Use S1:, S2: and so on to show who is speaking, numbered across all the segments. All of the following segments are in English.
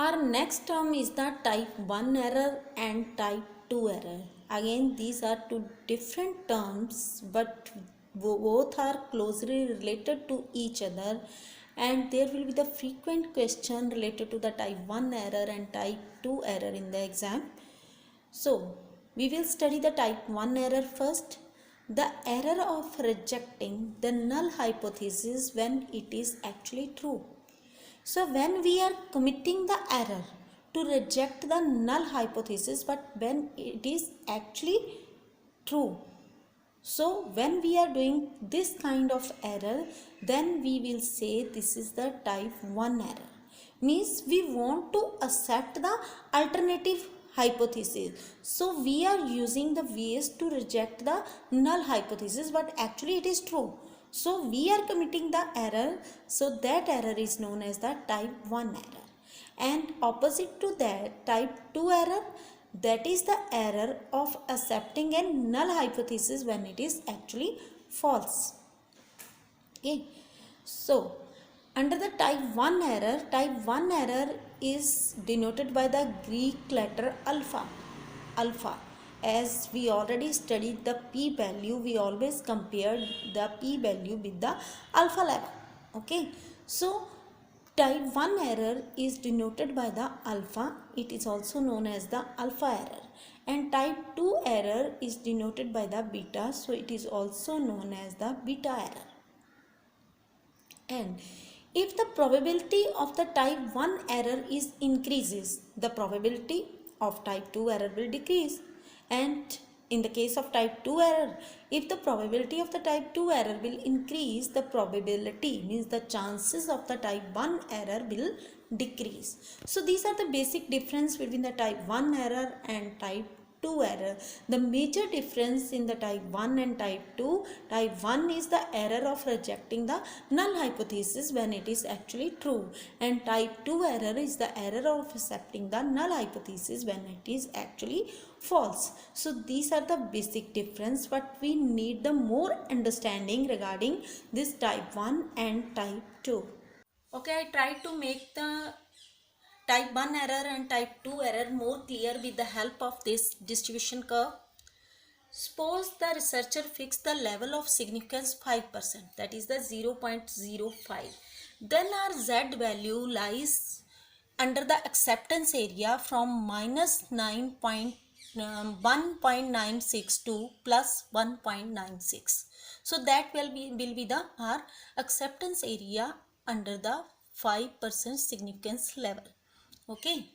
S1: Our next term is the type 1 error and type 2 error. Again, these are two different terms, but both are closely related to each other, and there will be the frequent question related to the type 1 error and type 2 error in the exam. So, we will study the type 1 error first. The error of rejecting the null hypothesis when it is actually true. So when we are committing the error to reject the null hypothesis, but when it is actually true. So when we are doing this kind of error, then we will say this is the type 1 error. Means we want to accept the alternative hypothesis. So we are using the ways to reject the null hypothesis, but actually it is true. So we are committing the error. So that error is known as the type 1 error. And opposite to that, type 2 error, that is the error of accepting a null hypothesis when it is actually false. Okay. So under the type 1 error is denoted by the Greek letter alpha. Alpha. As we already studied the p value, we always compare the p value with the alpha level. Okay. So type 1 error is denoted by the alpha. It is also known as the alpha error. And type 2 error is denoted by the beta. So it is also known as the beta error. And if the probability of the type 1 error is increases, the probability of type 2 error will decrease. And in the case of type 2 error, if the probability of the type 2 error will increase, the probability means the chances of the type 1 error will decrease. So these are the basic difference between the type 1 error and type 2 error. The major difference in the type 1 and type 2, type 1 is the error of rejecting the null hypothesis when it is actually true, and type 2 error is the error of accepting the null hypothesis when it is actually false. So these are the basic difference, but we need the more understanding regarding this type 1 and type 2. Okay, I tried to make the type 1 error and type 2 error more clear with the help of this distribution curve. Suppose the researcher fixed the level of significance 5%, that is the 0.05. Then our z value lies under the acceptance area from minus 1.96 to plus 1.96. So that will be the our acceptance area under the 5% significance level. Okay,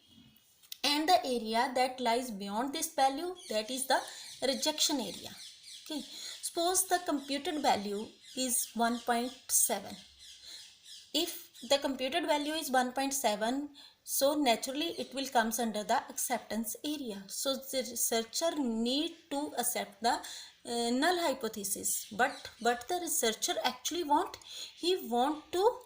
S1: and the area that lies beyond this value, that is the rejection area. Okay, suppose the computed value is 1.7. If the computed value is 1.7, so naturally it will comes under the acceptance area. So the researcher need to accept the null hypothesis, but the researcher actually want to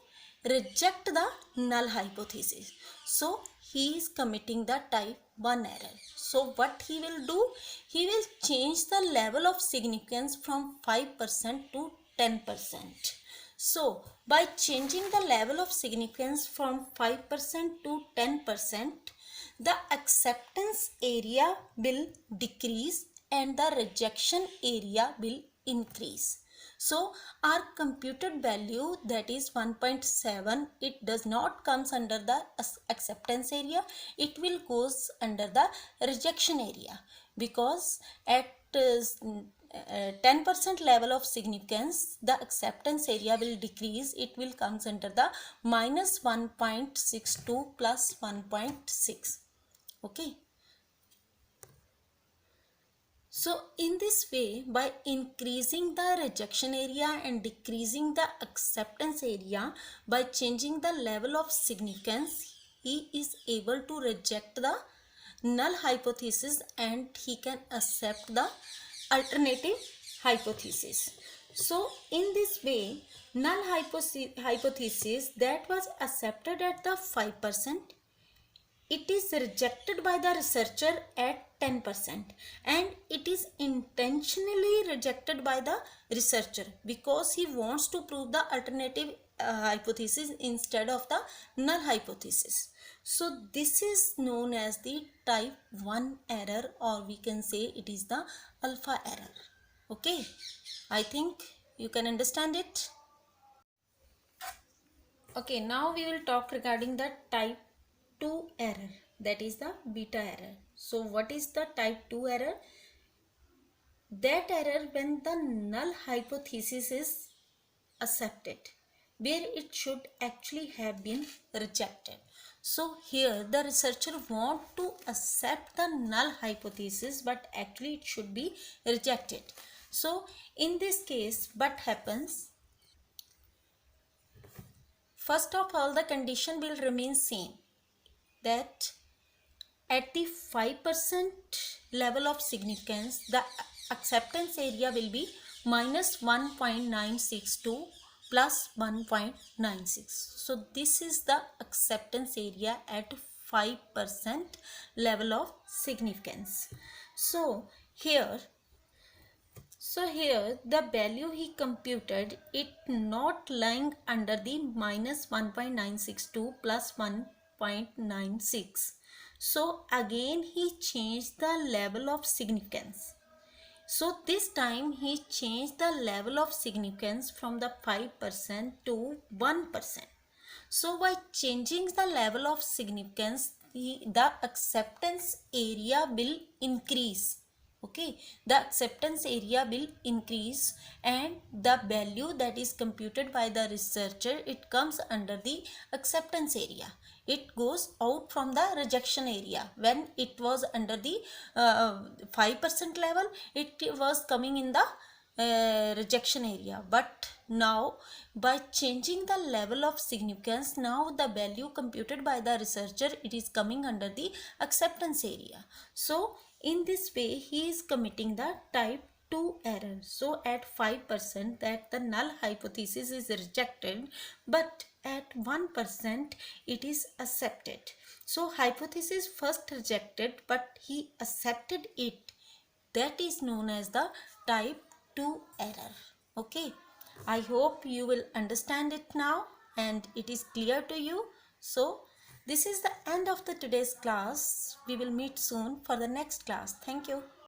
S1: reject the null hypothesis. So he is committing the type 1 error. So what he will do? He will change the level of significance from 5% to 10%. So by changing the level of significance from 5% to 10%, the acceptance area will decrease and the rejection area will increase. So our computed value, that is 1.7, it does not comes under the acceptance area, it will goes under the rejection area, because at 10% level of significance, the acceptance area will decrease, it will comes under the minus 1.62 plus 1.6. Okay. So in this way, by increasing the rejection area and decreasing the acceptance area, by changing the level of significance, he is able to reject the null hypothesis and he can accept the alternative hypothesis. So in this way, null hypothesis that was accepted at the 5%, it is rejected by the researcher at 10%, and it is intentionally rejected by the researcher because he wants to prove the alternative hypothesis instead of the null hypothesis. So this is known as the type 1 error, or we can say it is the alpha error. Okay, I think you can understand it. Okay, now we will talk regarding the type 2 error, that is the beta error. So what is the type 2 error? That error when the null hypothesis is accepted where it should actually have been rejected. So here the researcher want to accept the null hypothesis, but actually it should be rejected. So in this case what happens? First of all, the condition will remain same, that at the 5% level of significance, the acceptance area will be minus 1.962 plus 1.96. So this is the acceptance area at 5% level of significance. So here the value he computed, it not lying under the minus 1.962 plus 1.96. So again he changed the level of significance. So this time he changed the level of significance from the 5% to 1%. So by changing the level of significance, the acceptance area will increase. Okay, the acceptance area will increase, and the value that is computed by the researcher, it comes under the acceptance area. It goes out from the rejection area. When it was under the 5% level, it was coming in the rejection area, but now by changing the level of significance, now the value computed by the researcher, it is coming under the acceptance area. So in this way he is committing the type 2 error. So at 5% that the null hypothesis is rejected, but at 1% it is accepted. So hypothesis first rejected, but he accepted it. That is known as the type 2 error. Okay, I hope you will understand it now and it is clear to you. So this is the end of the today's class. We will meet soon for the next class. Thank you.